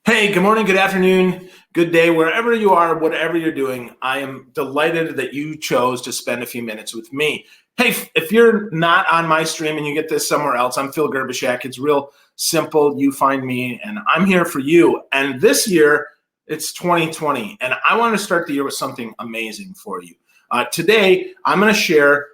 Hey, good morning, good afternoon, good day, wherever you are, whatever you're doing. I am delighted that you chose to spend a few minutes with me. Hey, if you're not on my stream and you get this somewhere else, I'm Phil Gerbishak. It's real simple. You find me, and I'm here for you. And this year, it's 2020, and I want to start the year with something amazing for you. Today, I'm going to share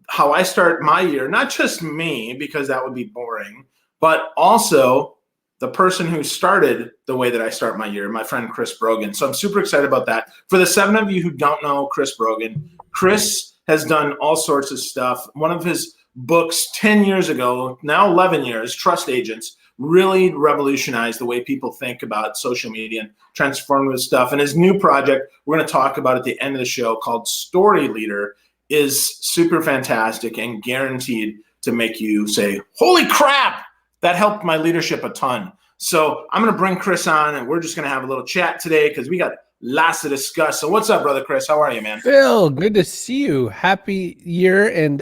how I start my year, not just me, because that would be boring, but also the person who started the way that I start my year, my friend Chris Brogan. So I'm super excited about that. For the 7 of you who don't know Chris Brogan, Chris has done all sorts of stuff. One of his books 10 years ago, now 11 years, Trust Agents, really revolutionized the way people think about social media and transformative stuff. And his new project, we're going to talk about at the end of the show, called StoryLeader, is super fantastic and guaranteed to make you say, holy crap, that helped my leadership a ton. So I'm going to bring Chris on, and we're just going to have a little chat today because we got lots to discuss. So what's up, brother Chris? How are you, man? Phil, good to see you. Happy year, and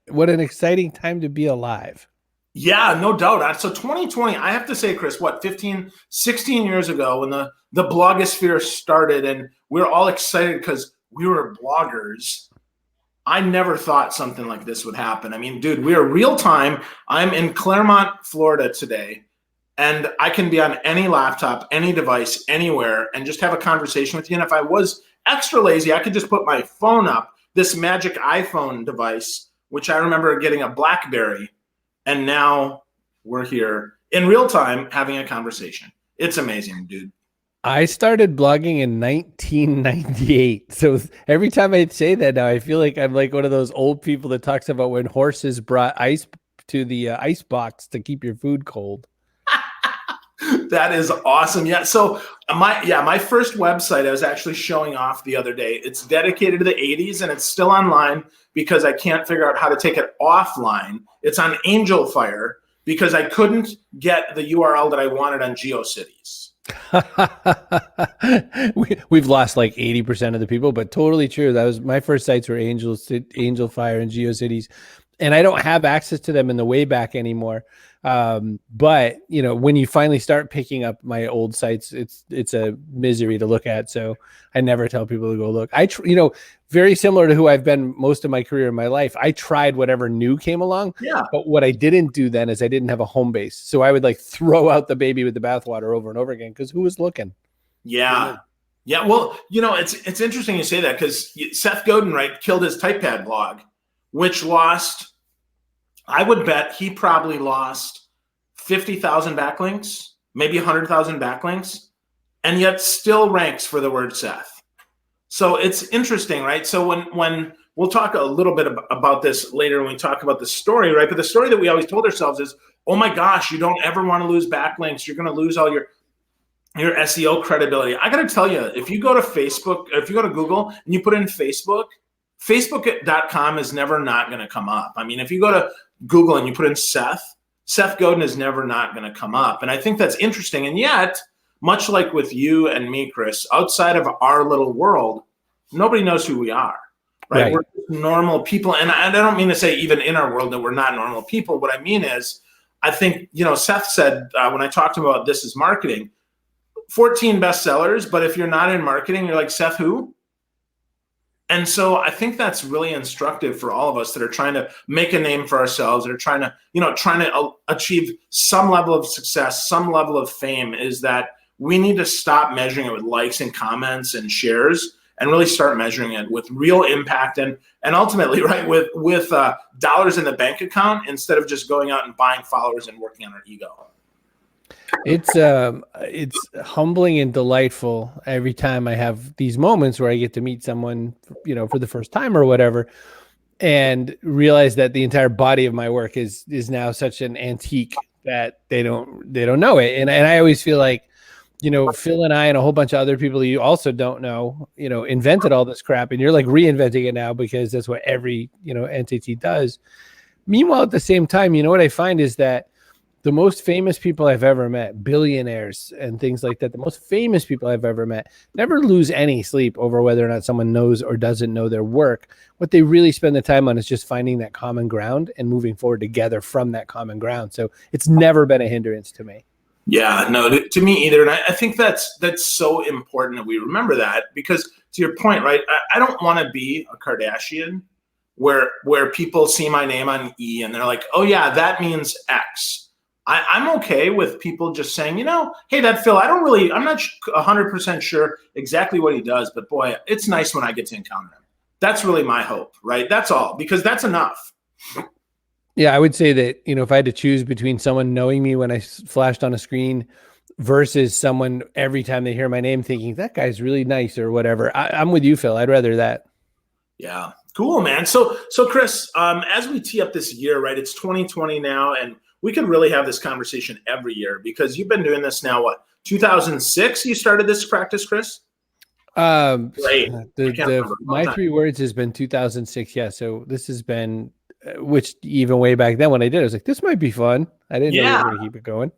what an exciting time to be alive. Yeah, no doubt. So 2020, I have to say, Chris, what, 15, 16 years ago when the blogosphere started and we were all excited because we were bloggers, I never thought something like this would happen. I mean, dude, we are real time. I'm in Claremont, Florida today, and I can be on any laptop, any device, anywhere, and just have a conversation with you. And if I was extra lazy, I could just put my phone up, this magic iPhone device, which I remember getting a BlackBerry, and now we're here in real time having a conversation. It's amazing, dude. I started blogging in 1998. So every time I say that now, I feel like I'm like one of those old people that talks about when horses brought ice to the ice box to keep your food cold. That is awesome. Yeah. So my first website I was actually showing off the other day. It's dedicated to the 80s and it's still online because I can't figure out how to take it offline. It's on Angel Fire because I couldn't get the URL that I wanted on GeoCities. We've lost like 80% of the people, but totally true. That was my first sites were Angel Fire and GeoCities, and I don't have access to them in the Wayback anymore. But you know, when you finally start picking up my old sites, it's a misery to look at. So I never tell people to go look. Very similar to who I've been most of my career in my life. I tried whatever new came along. Yeah. But what I didn't do then is I didn't have a home base. So I would like throw out the baby with the bathwater over and over again because who was looking? Yeah. Yeah. Well, you know, it's interesting you say that because Seth Godin, right, killed his TypePad blog, which lost, I would bet he probably lost 50,000 backlinks, maybe 100,000 backlinks, and yet still ranks for the word Seth. So it's interesting, right? So when we'll talk a little bit about this later when we talk about the story, right? But the story that we always told ourselves is, oh my gosh, you don't ever want to lose backlinks. You're going to lose all your SEO credibility. I got to tell you, if you go to Facebook, if you go to Google and you put in Facebook, Facebook.com is never not going to come up. I mean, if you go to Google and you put in Seth Godin is never not going to come up. And I think that's interesting. And yet, much like with you and me, Chris, outside of our little world, nobody knows who we are, right? We're normal people. And I don't mean to say even in our world that we're not normal people. What I mean is, I think, you know, Seth said when I talked about this is marketing, 14 bestsellers, but if you're not in marketing, you're like, Seth, who? And so I think that's really instructive for all of us that are trying to make a name for ourselves, that are trying to achieve some level of success, some level of fame, is that we need to stop measuring it with likes and comments and shares and really start measuring it with real impact and ultimately, right, with dollars in the bank account instead of just going out and buying followers and working on our ego. It's humbling and delightful every time I have these moments where I get to meet someone, you know, for the first time or whatever, and realize that the entire body of my work is now such an antique that they don't know it. And I always feel like, you know, Phil and I and a whole bunch of other people you also don't know, you know, invented all this crap, and you're like reinventing it now because that's what every, you know, entity does. Meanwhile, at the same time, you know, what I find is that the most famous people I've ever met, billionaires and things like that, the most famous people I've ever met, never lose any sleep over whether or not someone knows or doesn't know their work. What they really spend the time on is just finding that common ground and moving forward together from that common ground. So it's never been a hindrance to me. Yeah, no, to me either. And I think that's so important that we remember that, because to your point, right? I don't want to be a Kardashian where people see my name on E and they're like, oh yeah, that means X. I'm okay with people just saying, hey, that Phil, I'm not 100% sure exactly what he does, but boy, it's nice when I get to encounter him. That's really my hope, right? That's all, because that's enough. Yeah, I would say that, if I had to choose between someone knowing me when I flashed on a screen versus someone every time they hear my name thinking that guy's really nice or whatever, I'm with you, Phil. I'd rather that. Yeah, cool, man. So Chris, as we tee up this year, right? It's 2020 now, and we could really have this conversation every year, because you've been doing this now. What, 2006? You started this practice, Chris? Great. My 3 words has been 2006. Yeah, so this has been. Which even way back then when I did, I was like, this might be fun. I didn't know we were going to keep it going.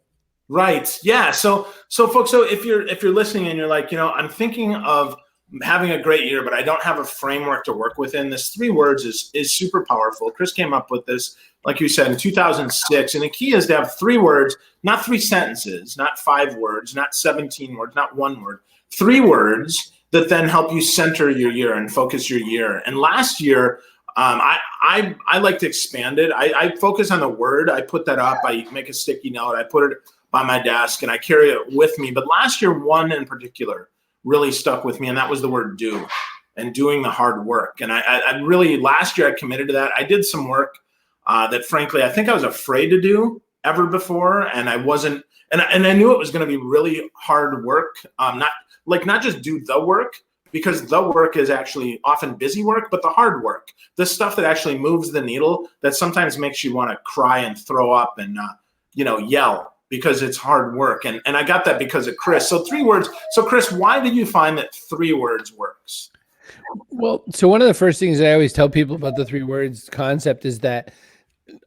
Right. Yeah. So folks, so if you're listening and you're like, I'm thinking of having a great year, but I don't have a framework to work within, this 3 words is super powerful. Chris came up with this, like you said, in 2006. And the key is to have 3 words, not 3 sentences, not 5 words, not 17 words, not 1 word, 3 words that then help you center your year and focus your year. And last year, I like to expand it. I focus on the word. I put that up. I make a sticky note. I put it by my desk and I carry it with me. But last year, one in particular really stuck with me, and that was the word do, and doing the hard work. And I really, last year I committed to that. I did some work that frankly I think I was afraid to do ever before, and I wasn't. And I knew it was going to be really hard work. Not just do the work, because the work is actually often busy work, but the hard work, the stuff that actually moves the needle, that sometimes makes you want to cry and throw up and yell, because it's hard work. And I got that because of Chris. So 3 words. So Chris, why did you find that 3 words works? Well, so one of the first things I always tell people about the 3 words concept is that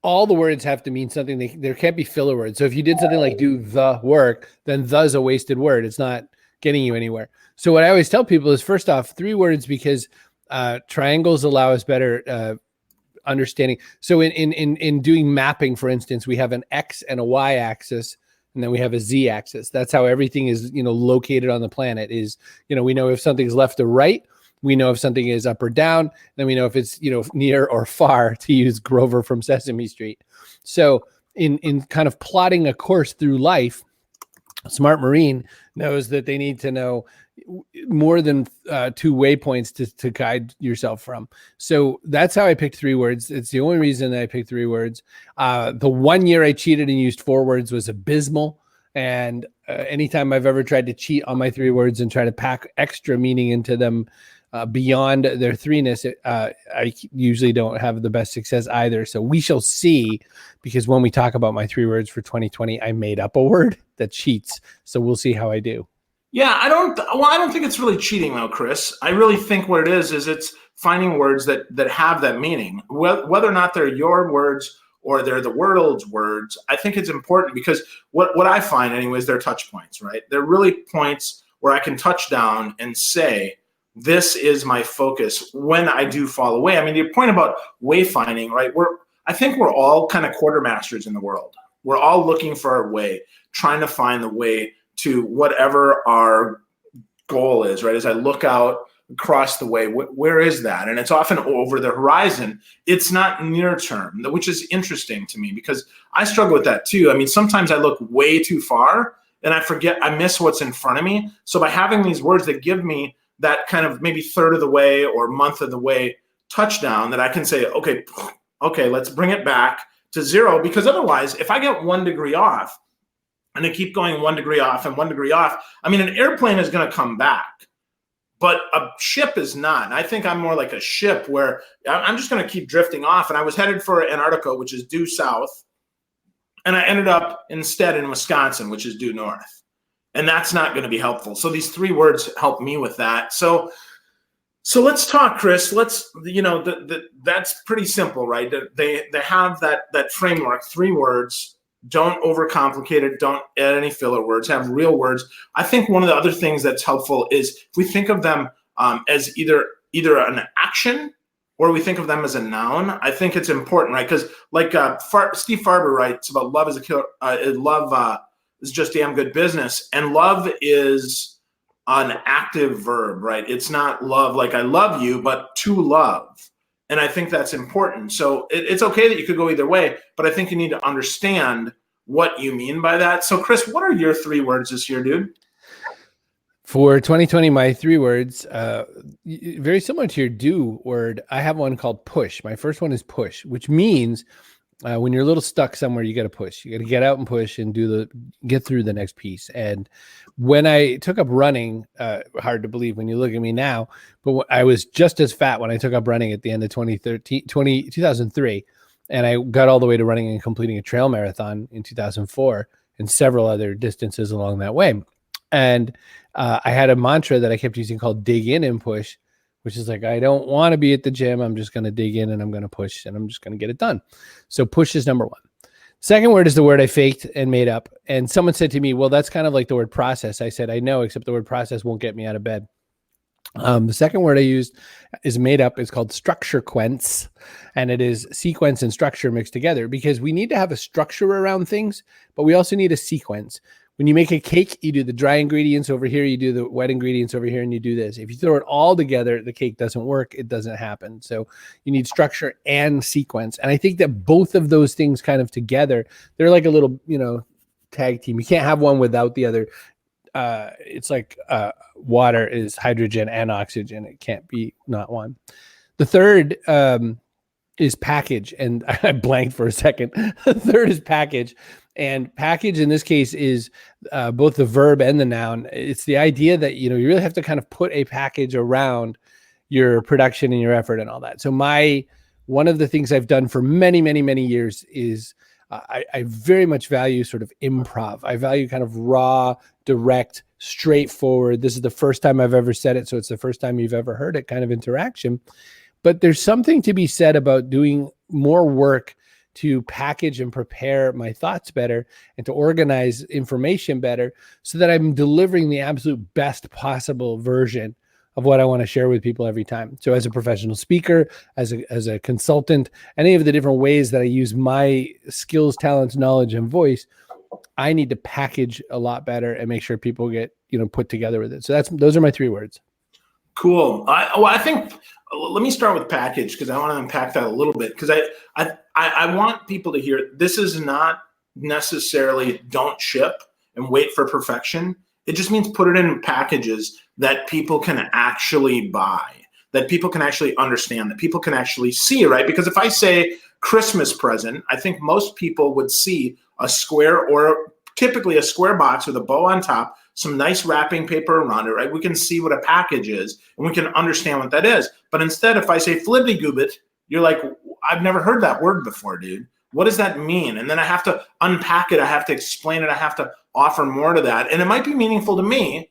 all the words have to mean something. There can't be filler words. So if you did something like do the work, then the's a wasted word. It's not getting you anywhere. So what I always tell people is, first off, 3 words, because triangles allow us better understanding. So in doing mapping, for instance, we have an X and a Y axis, and then we have a Z axis. That's how everything is, located on the planet. Is, we know if something's left or right. We know if something is up or down. Then we know if it's, near or far, to use Grover from Sesame Street. So in kind of plotting a course through life, a smart Marine knows that they need to know more than 2 waypoints to guide yourself from. So that's how I picked 3 words. It's the only reason I picked 3 words. The 1 year I cheated and used 4 words was abysmal. And anytime I've ever tried to cheat on my 3 words and try to pack extra meaning into them beyond their 3-ness, I usually don't have the best success either. So we shall see, because when we talk about my 3 words for 2020, I made up a word that cheats. So we'll see how I do. Yeah, I don't think it's really cheating though, Chris. I really think what it is it's finding words that have that meaning, whether or not they're your words or they're the world's words. I think it's important, because what I find anyways, they're touch points, right? They're really points where I can touch down and say, this is my focus when I do fall away. I mean, your point about wayfinding, right? I think we're all kind of quartermasters in the world. We're all looking for our way, trying to find the way to whatever our goal is, right? As I look out across the way, where is that? And it's often over the horizon. It's not near term, which is interesting to me, because I struggle with that too. I mean, sometimes I look way too far and I miss what's in front of me. So by having these words that give me that kind of maybe third of the way or month of the way touchdown, that I can say, okay, let's bring it back to 0, because otherwise, if I get 1 degree off, and they keep going 1 degree off and 1 degree off, I mean, an airplane is going to come back, but a ship is not. And I think I'm more like a ship, where I'm just going to keep drifting off. And I was headed for Antarctica, which is due south, and I ended up instead in Wisconsin, which is due north. And that's not going to be helpful. So these 3 words help me with that. So let's talk, Chris. That's pretty simple, right? They have that framework, 3 words. Don't overcomplicate it. Don't add any filler words. Have real words. I think one of the other things that's helpful is if we think of them as either an action or we think of them as a noun. I think it's important, right? Because like Steve Farber writes about love as a killer. is just damn good business. And love is an active verb, right? It's not love like I love you, but to love. And I think that's important. So it's okay that you could go either way, but I think you need to understand what you mean by that. So Chris, what are your 3 words this year, dude? For 2020, my 3 words, very similar to your do word. I have one called push. My first one is push, which means when you're a little stuck somewhere, you got to push. You got to get out and push and get through the next piece. And when I took up running, hard to believe when you look at me now, but I was just as fat when I took up running at the end of 2003. And I got all the way to running and completing a trail marathon in 2004 and several other distances along that way. And I had a mantra that I kept using called dig in and push, which is like, I don't want to be at the gym. I'm just going to dig in and I'm going to push and I'm just going to get it done. So push is number 1. Second word is the word I faked and made up. And someone said to me, well, that's kind of like the word process. I said, I know, except the word process won't get me out of bed. The second word I used is made up. It's called structurequence, and it is sequence and structure mixed together, because we need to have a structure around things, but we also need a sequence. When you make a cake, you do the dry ingredients over here, you do the wet ingredients over here, and you do this. If you throw it all together, the cake doesn't work. It doesn't happen. So you need structure and sequence. And I think that both of those things kind of together, they're like a little, tag team. You can't have one without the other. It's like water is hydrogen and oxygen. It can't be not one. The third is package. And I blanked for a second. The third is package. And package in this case is both the verb and the noun. It's the idea that, you really have to kind of put a package around your production and your effort and all that. So one of the things I've done for many, many, many years is I very much value sort of improv. I value kind of raw, direct, straightforward. This is the first time I've ever said it, so it's the first time you've ever heard it kind of interaction. But there's something to be said about doing more work to package and prepare my thoughts better and to organize information better so that I'm delivering the absolute best possible version of what I want to share with people every time. So as a professional speaker, as a consultant, any of the different ways that I use my skills, talents, knowledge, and voice, I need to package a lot better and make sure people get, put together with it. So those are my 3 words. Cool. I think, let me start with package, because I want to unpack that a little bit, because I want people to hear this is not necessarily don't ship and wait for perfection. It just means put it in packages that people can actually buy, that people can actually understand, that people can actually see, right? Because if I say Christmas present, I think most people would see a square, or typically a square box with a bow on top, some nice wrapping paper around it, right? We can see what a package is and we can understand what that is. But instead, if I say flibbity-goobit, you're like, I've never heard that word before, dude. What does that mean? And then I have to unpack it. I have to explain it. I have to offer more to that. And it might be meaningful to me,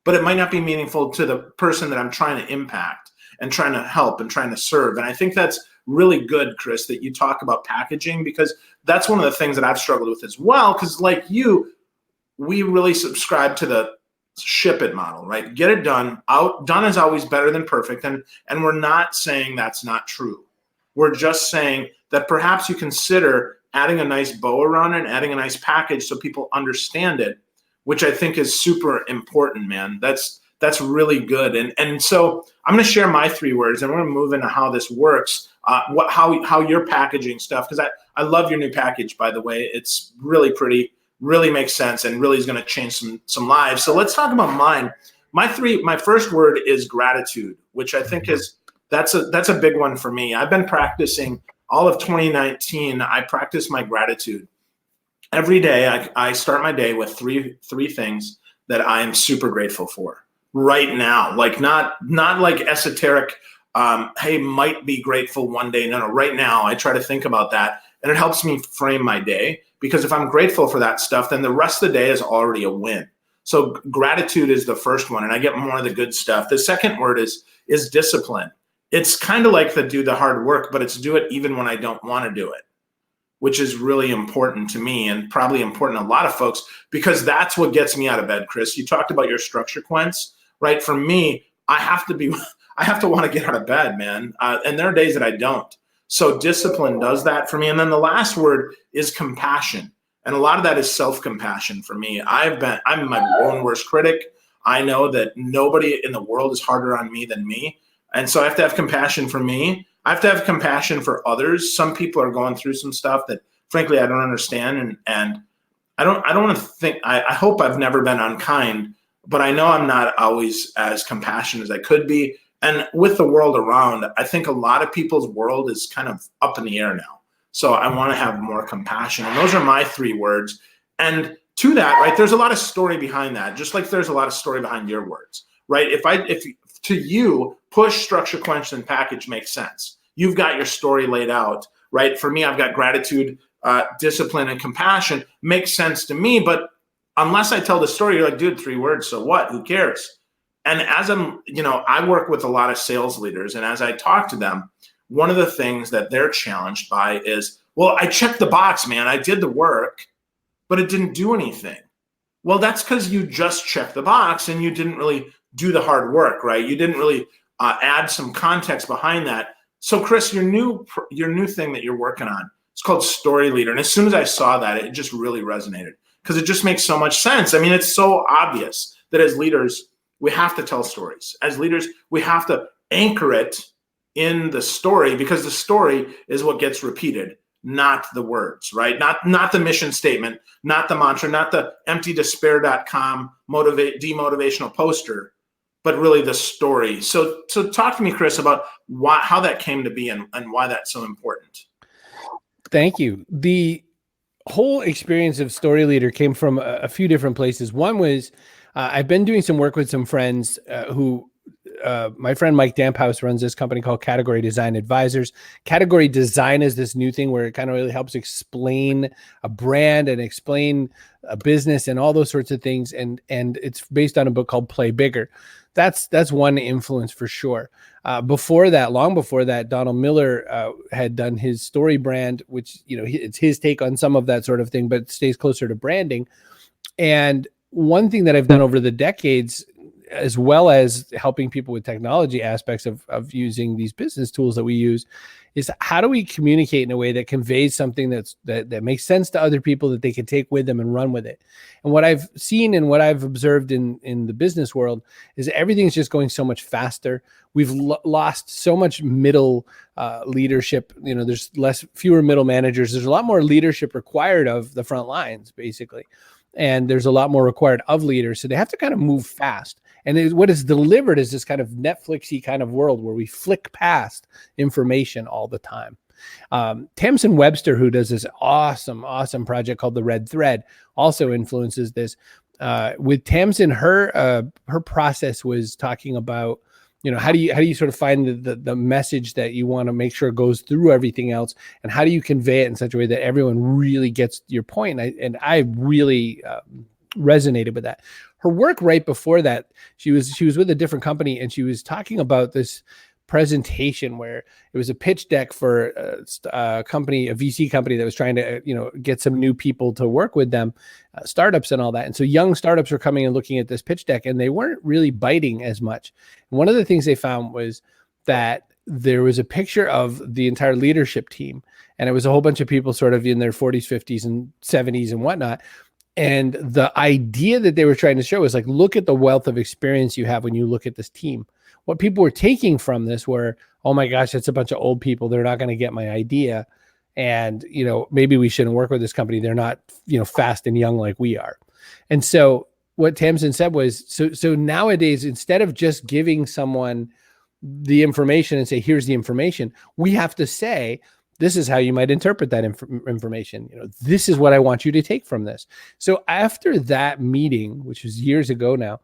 but it might not be meaningful to the person that I'm trying to impact and trying to help and trying to serve. And I think that's really good, Chris, that you talk about packaging, because that's one of the things that I've struggled with as well. Because like you, we really subscribe to the ship it model, right? Get it done. Done is always better than perfect. And we're not saying that's not true. We're just saying that perhaps you consider adding a nice bow around it and adding a nice package so people understand it, which I think is super important, man. That's really good. And so I'm going to share my 3 words, and we're going to move into how this works, how you're packaging stuff, because I love your new package, by the way. It's really pretty, really makes sense, and really is going to change some lives. So let's talk about mine. My first word is gratitude, which I think that's a big one for me. I've been practicing all of 2019. I practice my gratitude every day. I start my day with three things that I am super grateful for right now. Like not like esoteric, hey, might be grateful one day. No, right now I try to think about that, and it helps me frame my day, because if I'm grateful for that stuff, then the rest of the day is already a win. So gratitude is the first one, and I get more of the good stuff. The second word is discipline. It's kind of like do the hard work, but it's do it even when I don't want to do it, which is really important to me, and probably important to a lot of folks, because that's what gets me out of bed, Chris. You talked about your structure sequence, right? For me, I have to want to get out of bed, man. And there are days that I don't. So discipline does that for me. And then the last word is compassion. And a lot of that is self-compassion for me. I'm my own worst critic. I know that nobody in the world is harder on me than me. And so I have to have compassion for me. I have to have compassion for others. Some people are going through some stuff that frankly I don't understand. And I don't want to think, I hope I've never been unkind, but I know I'm not always as compassionate as I could be. And with the world around, I think a lot of people's world is kind of up in the air now. So I want to have more compassion. And those are my 3 words. And to that, right, there's a lot of story behind that, just like there's a lot of story behind your words, right? If to you, push, structure, quench, and package makes sense. You've got your story laid out, right? For me, I've got gratitude, discipline, and compassion. Makes sense to me, but unless I tell the story, you're like, dude, 3 words, so what? Who cares? And as I work with a lot of sales leaders, and as I talk to them, one of the things that they're challenged by is, well, I checked the box, man. I did the work, but it didn't do anything. Well, that's because you just checked the box and you didn't really do the hard work, right? You didn't really add some context behind that. So, Chris, your new thing that you're working on, it's called StoryLeader. And as soon as I saw that, it just really resonated because it just makes so much sense. I mean, it's so obvious that as leaders, we have to tell stories. As leaders, we have to anchor it in the story because the story is what gets repeated, not the words, right? Not the mission statement, not the mantra, not the emptydespair.com demotivational poster, but really the story. So talk to me, Chris, about how that came to be and why that's so important. Thank you. The whole experience of StoryLeader came from a few different places. One was I've been doing some work with some friends my friend Mike Damphouse runs this company called Category Design Advisors. Category design is this new thing where it kind of really helps explain a brand and explain a business and all those sorts of things. And it's based on a book called Play Bigger. That's one influence for sure. Long before that, Donald Miller had done his story brand, which, it's his take on some of that sort of thing, but stays closer to branding. And one thing that I've done over the decades, as well as helping people with technology aspects of using these business tools that we use, is how do we communicate in a way that conveys something that makes sense to other people that they can take with them and run with it. And what I've seen and what I've observed in the business world is everything's just going so much faster. We've lost so much middle leadership. There's fewer middle managers. There's a lot more leadership required of the front lines, basically. And there's a lot more required of leaders. So they have to kind of move fast. And what is delivered is this kind of Netflix-y kind of world where we flick past information all the time. Tamsin Webster, who does this awesome project called The Red Thread, also influences this. With Tamsin, her process was talking about, how do you sort of find the message that you want to make sure goes through everything else, and how do you convey it in such a way that everyone really gets your point? And I really resonated with that. Her work right before that, she was with a different company, and she was talking about this presentation where it was a pitch deck for a VC company that was trying to get some new people to work with them, startups and all that. And so young startups were coming and looking at this pitch deck, and they weren't really biting as much. And one of the things they found was that there was a picture of the entire leadership team, and it was a whole bunch of people sort of in their 40s, 50s, and 70s and whatnot. And the idea that they were trying to show is like, look at the wealth of experience you have when you look at this team. What people were taking from this were, oh my gosh, it's a bunch of old people. They're not going to get my idea. And, maybe we shouldn't work with this company. They're not, fast and young like we are. And so what Tamsin said was, so nowadays, instead of just giving someone the information and say, here's the information, we have to say, this is how you might interpret that information. This is what I want you to take from this. So after that meeting, which was years ago now,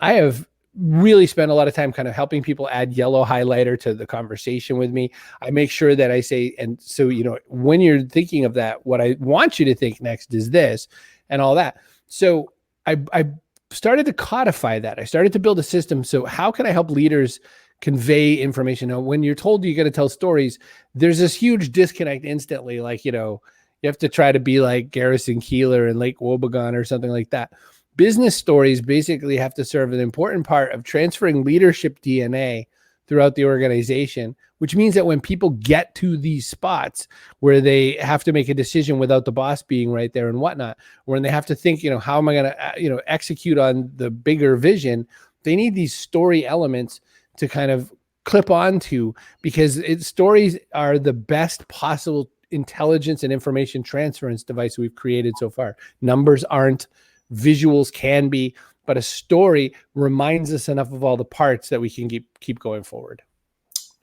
I have really spent a lot of time kind of helping people add yellow highlighter to the conversation with me. I make sure that I say, and so, when you're thinking of that, what I want you to think next is this and all that. So I started to codify that. I started to build a system. So how can I help leaders convey information? Now, when you're told you're going to tell stories, there's this huge disconnect instantly. Like, you have to try to be like Garrison Keillor and Lake Wobegon or something like that. Business stories basically have to serve an important part of transferring leadership DNA throughout the organization, which means that when people get to these spots where they have to make a decision without the boss being right there and whatnot, when they have to think, how am I going to, execute on the bigger vision, they need these story elements to kind of clip onto, because stories are the best possible intelligence and information transference device we've created so far. Numbers aren't, visuals can be, but a story reminds us enough of all the parts that we can keep going forward.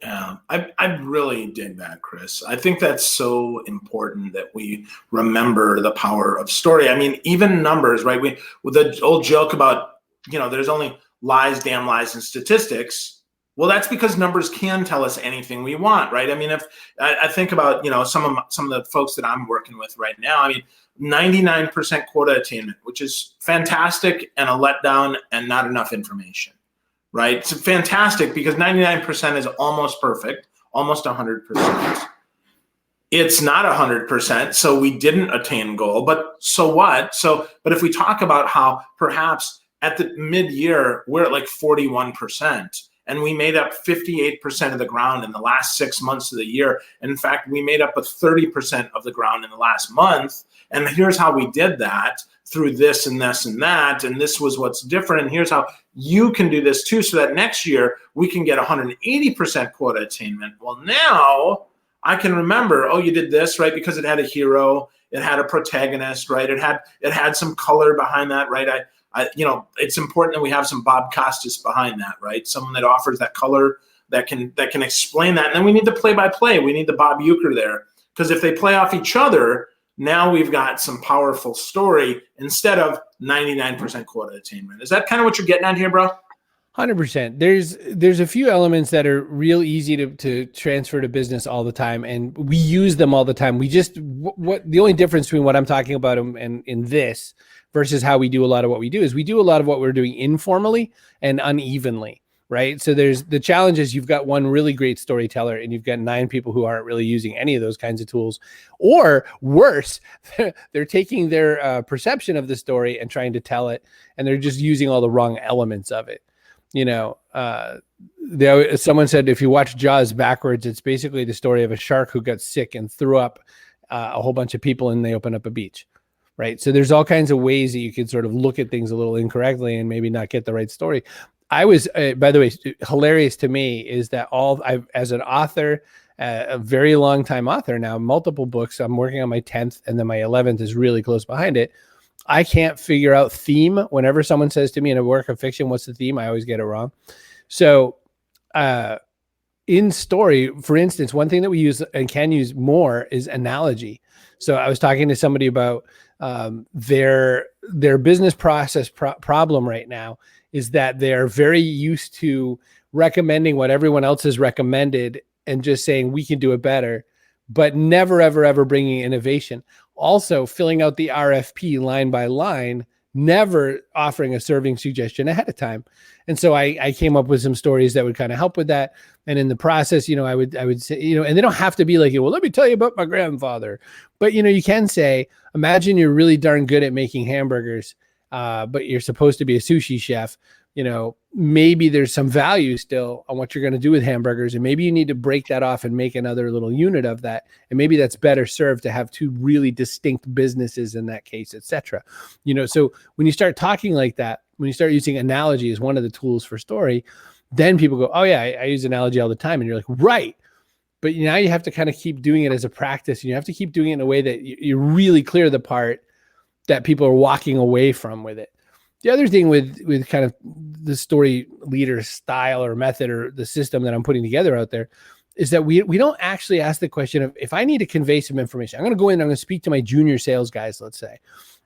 Yeah, I really dig that, Chris. I think that's so important that we remember the power of story. I mean, even numbers, right? With the old joke about, there's only lies, damn lies, and statistics. Well, that's because numbers can tell us anything we want, right? I mean, if I think about, some of the folks that I'm working with right now, I mean, 99% quota attainment, which is fantastic and a letdown and not enough information, right? It's fantastic because 99% is almost perfect, almost 100%. It's not 100%, so we didn't attain goal, but so what? But if we talk about how perhaps at the mid-year, we're at like 41%, and we made up 58% of the ground in the last 6 months of the year. And in fact, we made up 30% of the ground in the last month. And here's how we did that, through this and this and that. And this was what's different. And here's how you can do this too, so that next year we can get 180% quota attainment. Well, now I can remember, you did this, right? Because it had a hero, it had a protagonist, right? It had some color behind that, right? It's important that we have some Bob Costas behind that, right? Someone that offers that color, that can explain that. And then we need the play-by-play. We need the Bob Euchre there, because if they play off each other, now we've got some powerful story instead of 99% quota attainment. Is that kind of what you're getting at here, bro? 100%. There's a few elements that are real easy to transfer to business all the time, and we use them all the time. We just the only difference between what I'm talking about and in this versus how we do a lot of what we do is we do a lot of what we're doing informally and unevenly, right? So there's the challenge is you've got one really great storyteller and you've got 9 people who aren't really using any of those kinds of tools, or worse, they're taking their perception of the story and trying to tell it, and they're just using all the wrong elements of it. Someone said if you watch Jaws backwards, it's basically the story of a shark who got sick and threw up a whole bunch of people, and they open up a beach, right? So there's all kinds of ways that you can sort of look at things a little incorrectly and maybe not get the right story. I was, by the way, hilarious to me is that as an author, a very long time author now, multiple books, I'm working on my 10th, and then my 11th is really close behind it. I can't figure out theme. Whenever someone says to me in a work of fiction, what's the theme? I always get it wrong. So in story, for instance, one thing that we use and can use more is analogy. So I was talking to somebody about their business process problem right now is that they're very used to recommending what everyone else has recommended and just saying we can do it better, but never, ever, ever bringing innovation. Also filling out the RFP line by line, never offering a serving suggestion ahead of time. And so I came up with some stories that would kind of help with that. And in the process, I would say, and they don't have to be like, well, let me tell you about my grandfather. But, you can say, imagine you're really darn good at making hamburgers, but you're supposed to be a sushi chef. Maybe there's some value still on what you're going to do with hamburgers. And maybe you need to break that off and make another little unit of that. And maybe that's better served to have 2 really distinct businesses in that case, et cetera. So when you start talking like that, when you start using analogy as one of the tools for story, then people go, oh yeah, I use analogy all the time. And you're like, right. But now you have to kind of keep doing it as a practice. And you have to keep doing it in a way that you really clear the part that people are walking away from with it. The other thing with kind of the story leader style or method or the system that I'm putting together out there is that we don't actually ask the question of, if I need to convey some information, I'm going to go in and I'm going to speak to my junior sales guys, let's say,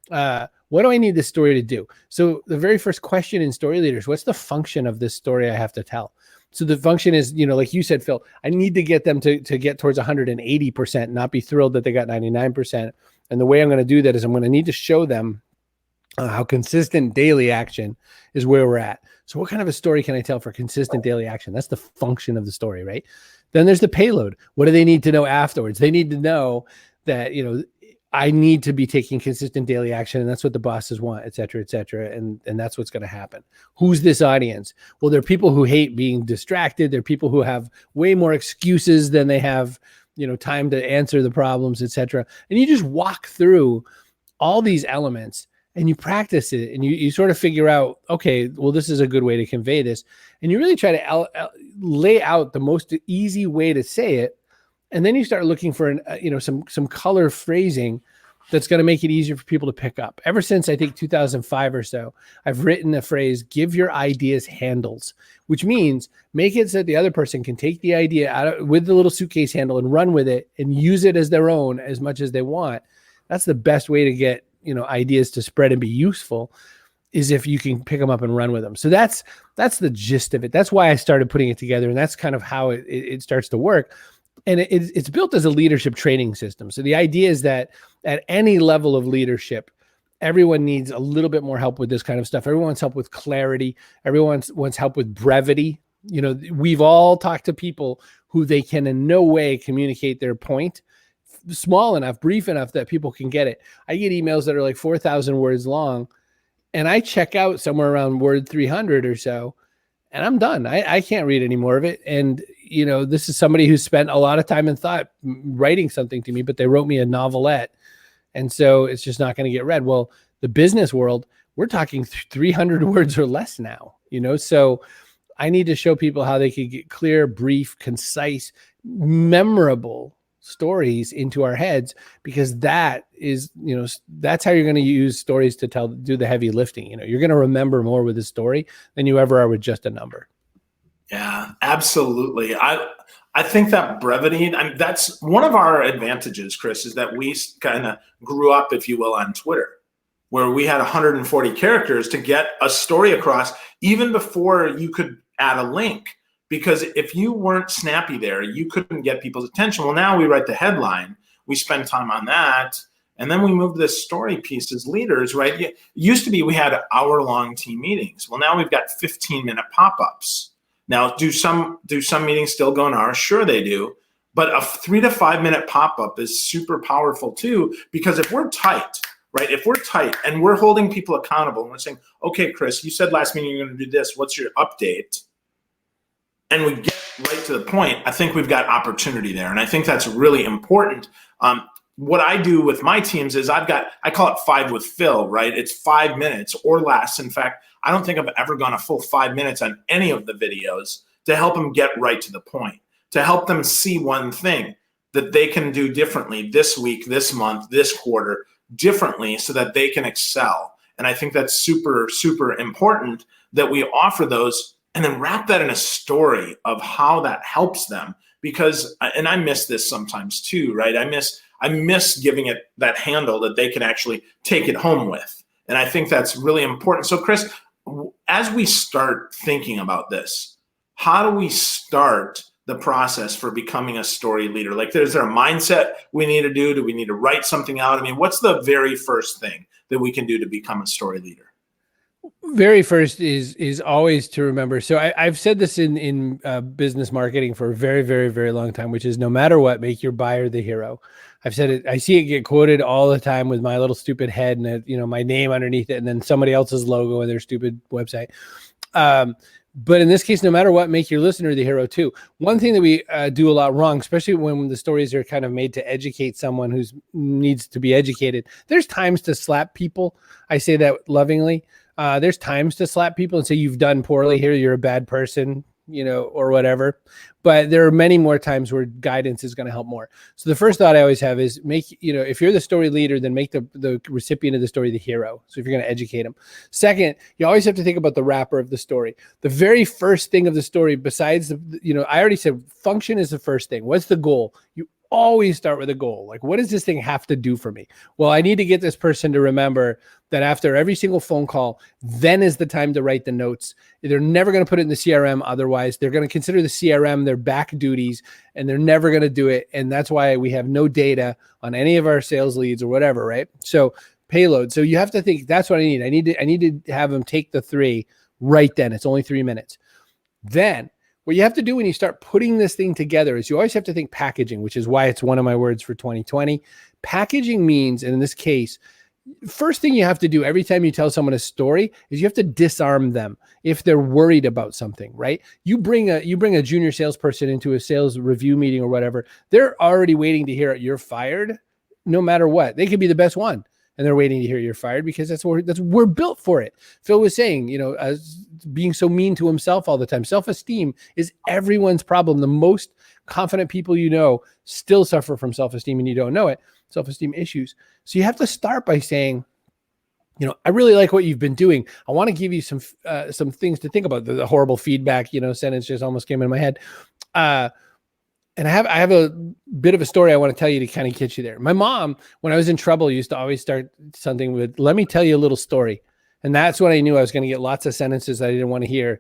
what do I need this story to do? So the very first question in story leaders, what's the function of this story I have to tell? So the function is, like you said, Phil, I need to get them to get towards 180%, not be thrilled that they got 99%. And the way I'm going to do that is I'm going to need to show them how consistent daily action is where we're at. So what kind of a story can I tell for consistent daily action? That's the function of the story, right? Then there's the payload. What do they need to know afterwards? They need to know that, I need to be taking consistent daily action, and that's what the bosses want, et cetera, and that's what's going to happen. Who's this audience? Well, there are people who hate being distracted. There are people who have way more excuses than they have, time to answer the problems, et cetera. And you just walk through all these elements and you practice it, and you sort of figure out, okay, well, this is a good way to convey this. And you really try to lay out the most easy way to say it. And then you start looking for some color phrasing that's going to make it easier for people to pick up. Ever since I think 2005 or so, I've written a phrase, give your ideas handles, which means make it so that the other person can take the idea out with the little suitcase handle and run with it and use it as their own as much as they want. That's the best way to get, ideas to spread and be useful, is if you can pick them up and run with them. So that's the gist of it. That's why I started putting it together. And that's kind of how it starts to work. And it's built as a leadership training system. So the idea is that at any level of leadership, everyone needs a little bit more help with this kind of stuff. Everyone wants help with clarity. Everyone wants help with brevity. We've all talked to people who they can in no way communicate their point small enough, brief enough that people can get it. I get emails that are like 4,000 words long, and I check out somewhere around word 300 or so, and I'm done. I can't read any more of it. And this is somebody who spent a lot of time and thought writing something to me, but they wrote me a novelette. And so it's just not going to get read. Well, the business world, we're talking 300 words or less now, so I need to show people how they could get clear, brief, concise, memorable stories into our heads, because that is, that's how you're going to use stories to do the heavy lifting. You're going to remember more with a story than you ever are with just a number. Yeah, absolutely. I think that brevity, that's one of our advantages, Chris, is that we kind of grew up, if you will, on Twitter, where we had 140 characters to get a story across even before you could add a link. Because if you weren't snappy there, you couldn't get people's attention. Well, now we write the headline, we spend time on that, and then we move to this story piece as leaders, right? It used to be we had hour-long team meetings. Well, now we've got 15-minute pop-ups. Now, do some meetings still go an hour? Sure they do. But a 3 to 5 minute pop-up is super powerful too, because if we're tight, right? If we're tight and we're holding people accountable and we're saying, okay, Chris, you said last meeting you're going to do this. What's your update? And we get right to the point, I think we've got opportunity there. And I think that's really important. What I do with my teams is I call it 5 with Phil, right? It's 5 minutes or less. In fact, I don't think I've ever gone a full 5 minutes on any of the videos to help them get right to the point, to help them see one thing that they can do differently this week, this month, this quarter, differently, so that they can excel. And I think that's super, super important that we offer those and then wrap that in a story of how that helps them. Because, and I miss this sometimes too, right? I miss giving it that handle that they can actually take it home with. And I think that's really important. So Chris, as we start thinking about this, how do we start the process for becoming a story leader? Like, is there a mindset we need to do? Do we need to write something out? I mean, what's the very first thing that we can do to become a story leader? Very first is always to remember. So I've said this in business marketing for a very, very, very long time, which is no matter what, make your buyer the hero. I've said it. I see it get quoted all the time with my little stupid head and my name underneath it, and then somebody else's logo and their stupid website. But in this case, no matter what, make your listener the hero too. One thing that we do a lot wrong, especially when the stories are kind of made to educate someone who needs to be educated. There's times to slap people. I say that lovingly. There's times to slap people and say, you've done poorly here, you're a bad person, or whatever. But there are many more times where guidance is going to help more. So the first thought I always have is if you're the story leader, then make the recipient of the story the hero. So if you're going to educate them. Second, you always have to think about the wrapper of the story. The very first thing of the story, besides I already said function is the first thing. What's the goal? You always start with a goal. Like, what does this thing have to do for me? Well, I need to get this person to remember that after every single phone call, then is the time to write the notes. They're never going to put it in the CRM. Otherwise, they're going to consider the CRM their back duties, and they're never going to do it. And that's why we have no data on any of our sales leads or whatever, right? So payload. So you have to think, that's what I need. I need to have them take the 3 right then. It's only 3 minutes. Then what you have to do when you start putting this thing together is you always have to think packaging, which is why it's one of my words for 2020. Packaging means, and in this case, first thing you have to do every time you tell someone a story is you have to disarm them if they're worried about something, right? You bring a junior salesperson into a sales review meeting or whatever, they're already waiting to hear you're fired no matter what. They could be the best one, and they're waiting to hear you're fired because we're built for it. Phil was saying, as being so mean to himself all the time. Self-esteem is everyone's problem. The most confident people still suffer from self-esteem, and you don't know it. Self-esteem issues. So you have to start by saying, I really like what you've been doing. I want to give you some things to think about. The horrible feedback, sentence just almost came in my head. And I have a bit of a story I want to tell you to kind of get you there. My mom, when I was in trouble, used to always start something with, let me tell you a little story. And that's when I knew I was going to get lots of sentences I didn't want to hear,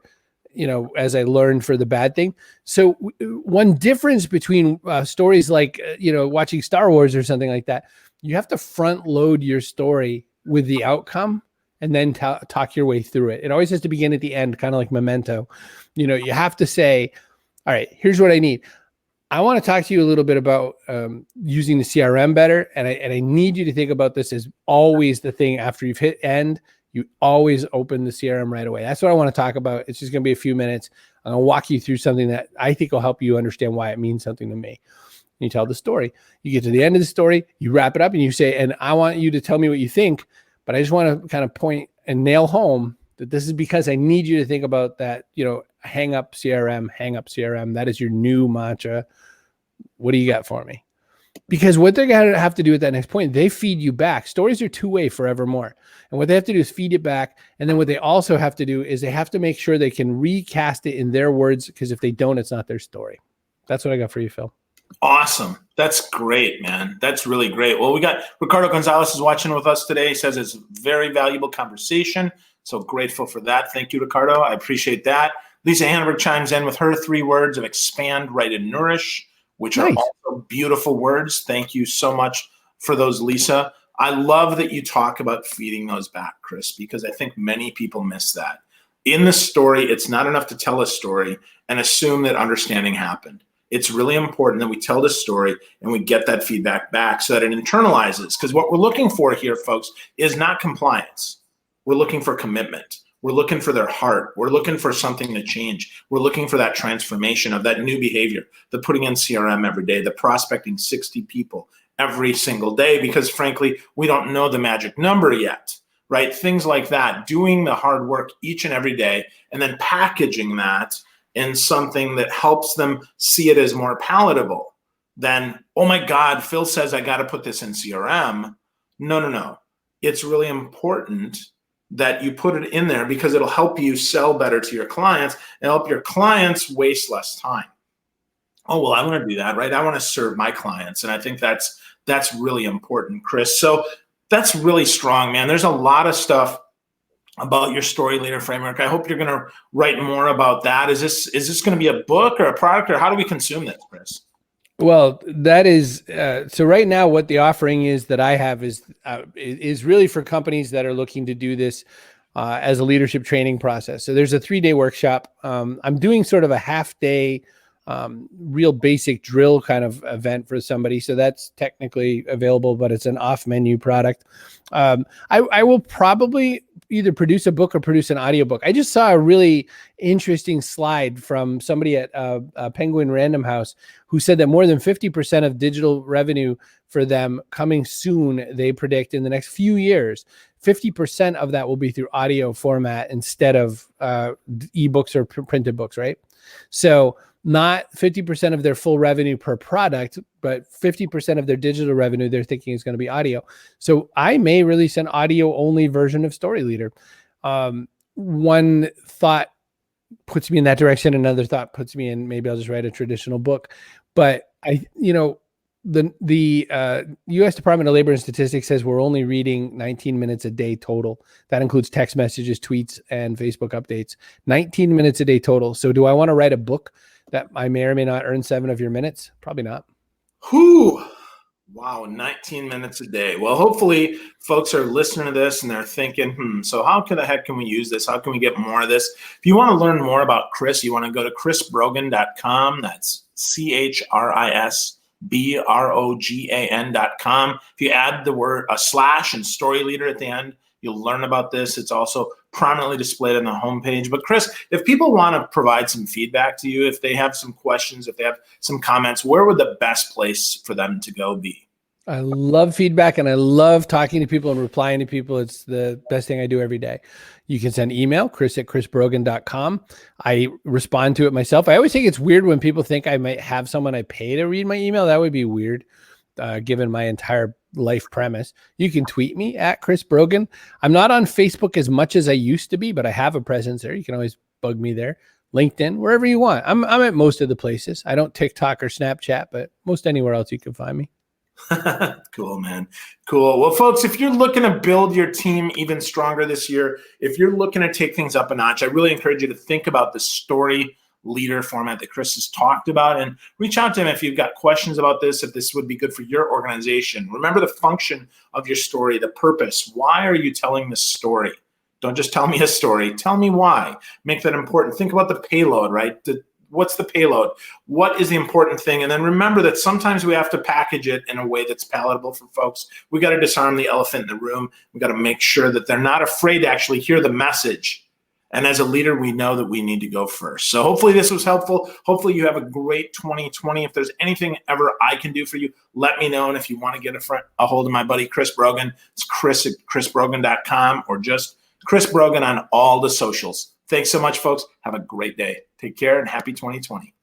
as I learned for the bad thing. So one difference between stories like, watching Star Wars or something like that, you have to front load your story with the outcome and then talk your way through it. It always has to begin at the end, kind of like Memento. You have to say, all right, here's what I need. I want to talk to you a little bit about using the CRM better. And I need you to think about this as always the thing after you've hit end. You always open the CRM right away. That's what I want to talk about. It's just going to be a few minutes. I'm going to walk you through something that I think will help you understand why it means something to me. You tell the story. You get to the end of the story, you wrap it up, and you say, and I want you to tell me what you think, but I just want to kind of point and nail home that this is because I need you to think about that, hang up CRM. That is your new mantra. What do you got for me? Because what they're going to have to do at that next point, they feed you back. Stories are two-way forevermore. And what they have to do is feed it back. And then what they also have to do is they have to make sure they can recast it in their words, because if they don't, it's not their story. That's what I got for you, Phil. Awesome. That's great, man. That's really great. Well, we got Ricardo Gonzalez is watching with us today. He says it's a very valuable conversation. So grateful for that. Thank you, Ricardo. I appreciate that. Lisa Hannibal chimes in with her 3 words of expand, write, and nourish, which are also beautiful words. Thank you so much for those, Lisa. I love that you talk about feeding those back, Chris, because I think many people miss that. In the story, it's not enough to tell a story and assume that understanding happened. It's really important that we tell the story and we get that feedback back so that it internalizes. Because what we're looking for here, folks, is not compliance. We're looking for commitment. We're looking for their heart. We're looking for something to change. We're looking for that transformation of that new behavior, the putting in CRM every day, the prospecting 60 people every single day, because frankly, we don't know the magic number yet, right? Things like that, doing the hard work each and every day, and then packaging that in something that helps them see it as more palatable than, oh my God, Phil says I got to put this in CRM. No. It's really important that you put it in there because it'll help you sell better to your clients and help your clients waste less time. Oh, well, I want to do that, right? I want to serve my clients. And I think that's really important, Chris. So that's really strong, man. There's a lot of stuff about your StoryLeader framework. I hope you're going to write more about that. Is this going to be a book or a product, or how do we consume this, Chris? Well, that is, so right now what the offering is that I have is really for companies that are looking to do this as a leadership training process. So there's a 3-day workshop. I'm doing sort of a half-day real basic drill kind of event for somebody. So that's technically available, but it's an off-menu product. I will probably either produce a book or produce an audiobook. I just saw a really interesting slide from somebody at Penguin Random House who said that more than 50% of digital revenue for them coming soon, they predict in the next few years, 50% of that will be through audio format instead of ebooks or printed books, right? So not 50% of their full revenue per product, but 50% of their digital revenue they're thinking is going to be audio. So I may release an audio only version of StoryLeader. One thought puts me in that direction. Another thought puts me in, maybe I'll just write a traditional book. But the U.S. Department of Labor and Statistics says we're only reading 19 minutes a day total. That includes text messages, tweets, and Facebook updates. 19 minutes a day total. So do I want to write a book that I may or may not earn 7 of your minutes? Probably not. Whew. Wow, 19 minutes a day. Well, hopefully folks are listening to this and they're thinking, so how the heck can we use this? How can we get more of this? If you want to learn more about Chris, you want to go to chrisbrogan.com. That's CHRISBROGAN.com. If you add the word a slash and StoryLeader at the end, you'll learn about this. It's also prominently displayed on the homepage. But Chris, if people want to provide some feedback to you, if they have some questions, if they have some comments, where would the best place for them to go be? I love feedback and I love talking to people and replying to people. It's the best thing I do every day. You can send email, chris@chrisbrogan.com. I respond to it myself. I always think it's weird when people think I might have someone I pay to read my email. That would be weird, given my entire life premise. You can tweet me at Chris Brogan. I'm not on Facebook as much as I used to be, but I have a presence there. You can always bug me there. LinkedIn, wherever you want. I'm at most of the places. I don't TikTok or Snapchat, but most anywhere else you can find me. Cool, man. Cool. Well, folks, if you're looking to build your team even stronger this year, if you're looking to take things up a notch, I really encourage you to think about the story leader format that Chris has talked about and reach out to him if you've got questions about this, if this would be good for your organization. Remember the function of your story, the purpose. Why are you telling this story? Don't just tell me a story. Tell me why. Make that important. Think about the payload, right? What's the payload? What is the important thing? And then remember that sometimes we have to package it in a way that's palatable for folks. We got to disarm the elephant in the room. We got to make sure that they're not afraid to actually hear the message. And as a leader, we know that we need to go first. So hopefully this was helpful. Hopefully you have a great 2020. If there's anything ever I can do for you, let me know. And if you want to get a hold of my buddy, Chris Brogan, it's chris@chrisbrogan.com or just Chris Brogan on all the socials. Thanks so much, folks. Have a great day. Take care and happy 2020.